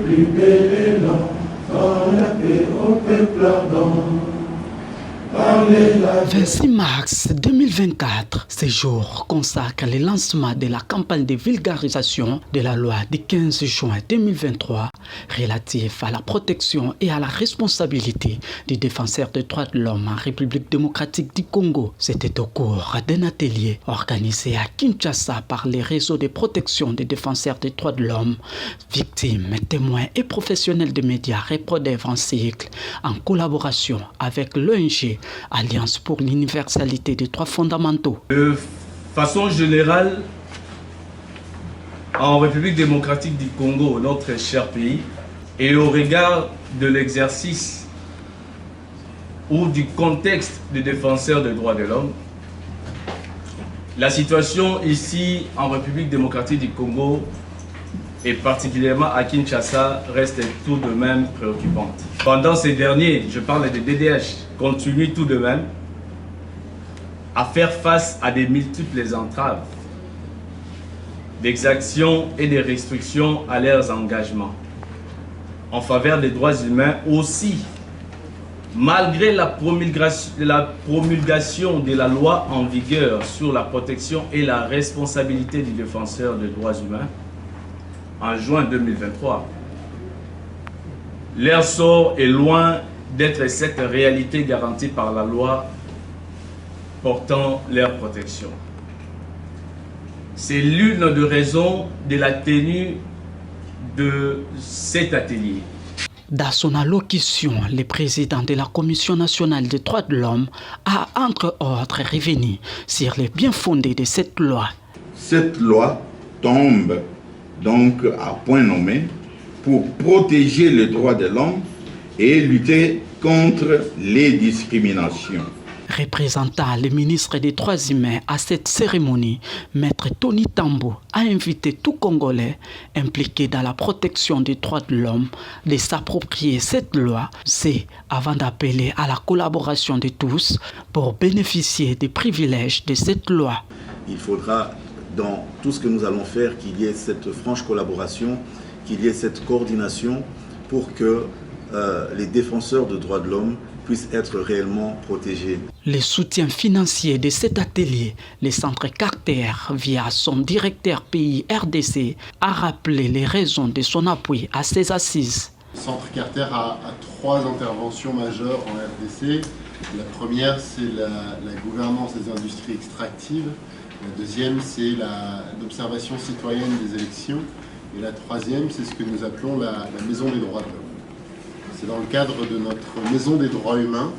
plus belle, dans la paix au peuple ardent. 26 mars 2024, ce jour consacre le lancement de la campagne de vulgarisation de la loi du 15 juin 2023 relative à la protection et à la responsabilité des défenseurs des droits de l'homme en République démocratique du Congo. C'était au cours d'un atelier organisé à Kinshasa par les réseaux de protection des défenseurs des droits de l'homme, victimes, témoins et professionnels des médias Reprodev en cycle, en collaboration avec l'ONG Alliance pour l'universalité des droits fondamentaux. De façon générale, en République démocratique du Congo, notre cher pays, et au regard de l'exercice ou du contexte des défenseurs des droits de l'homme, la situation ici en République démocratique du Congo et particulièrement à Kinshasa reste tout de même préoccupante. Pendant ces derniers, je parle des DDH, continuent tout de même à faire face à des multiples entraves, d'exactions et des restrictions à leurs engagements en faveur des droits humains aussi, malgré la promulgation de la loi en vigueur sur la protection et la responsabilité du défenseur des droits humains en juin 2023. Leur sort est loin d'être cette réalité garantie par la loi portant leur protection. C'est l'une des raisons de la tenue de cet atelier. Dans son allocution, le président de la Commission nationale des droits de l'homme a entre autres revenu sur les bien-fondés de cette loi. Cette loi tombe donc à point nommé pour protéger les droits de l'homme et lutter contre les discriminations. Représentant le ministre des Droits humains à cette cérémonie, Maître Tony Tambo a invité tout Congolais impliqué dans la protection des droits de l'homme de s'approprier cette loi, c'est avant d'appeler à la collaboration de tous pour bénéficier des privilèges de cette loi. Il faudra dans tout ce que nous allons faire qu'il y ait cette franche collaboration, qu'il y ait cette coordination pour que les défenseurs de droits de l'homme puissent être réellement protégés. Le soutien financier de cet atelier, le Centre Carter, via son directeur pays RDC, a rappelé les raisons de son appui à ces assises. Le Centre Carter a trois interventions majeures en RDC. La première, c'est la gouvernance des industries extractives. La deuxième, c'est l'observation citoyenne des élections. Et la troisième, c'est ce que nous appelons la Maison des droits de l'homme. C'est dans le cadre de notre Maison des droits humains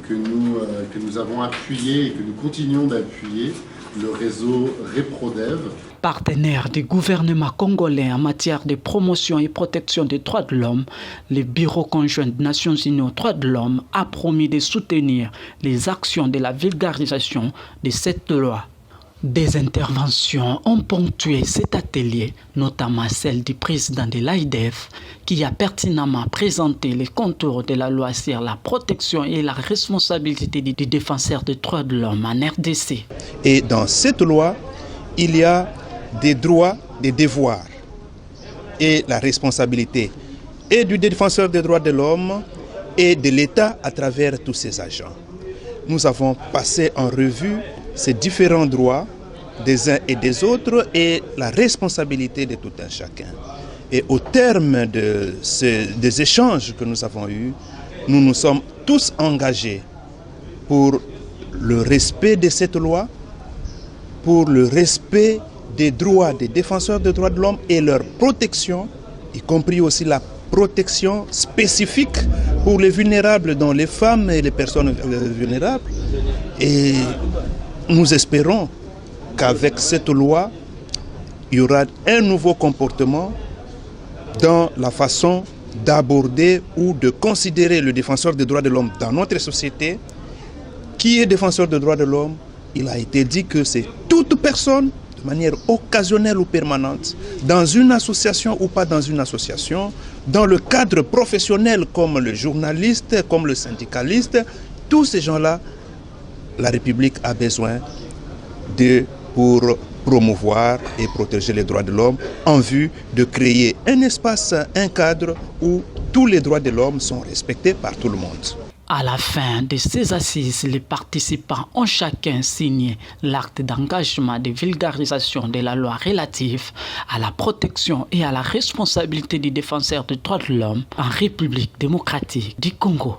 que nous avons appuyé et que nous continuons d'appuyer le réseau Reprodev. Partenaire du gouvernement congolais en matière de promotion et protection des droits de l'homme, le Bureau conjoint des Nations Unies aux droits de l'homme a promis de soutenir les actions de la vulgarisation de cette loi. Des interventions ont ponctué cet atelier, notamment celle du président de l'AIDF, qui a pertinemment présenté les contours de la loi sur la protection et la responsabilité des défenseurs des droits de l'homme en RDC. Et dans cette loi, il y a des droits, des devoirs et la responsabilité et du défenseur des droits de l'homme et de l'État à travers tous ses agents. Nous avons passé en revue ces différents droits des uns et des autres et la responsabilité de tout un chacun. Et au terme des échanges que nous avons eus, nous nous sommes tous engagés pour le respect de cette loi, pour le respect des droits des défenseurs des droits de l'homme et leur protection, y compris aussi la protection spécifique pour les vulnérables, dont les femmes et les personnes vulnérables. Et nous espérons qu'avec cette loi, il y aura un nouveau comportement dans la façon d'aborder ou de considérer le défenseur des droits de l'homme dans notre société. Qui est défenseur des droits de l'homme? Il a été dit que c'est toute personne, de manière occasionnelle ou permanente, dans une association ou pas dans une association, dans le cadre professionnel comme le journaliste, comme le syndicaliste, tous ces gens-là, la République a besoin d'eux pour promouvoir et protéger les droits de l'homme en vue de créer un espace, un cadre où tous les droits de l'homme sont respectés par tout le monde. À la fin de ces assises, les participants ont chacun signé l'acte d'engagement de vulgarisation de la loi relative à la protection et à la responsabilité des défenseurs des droits de l'homme en République démocratique du Congo.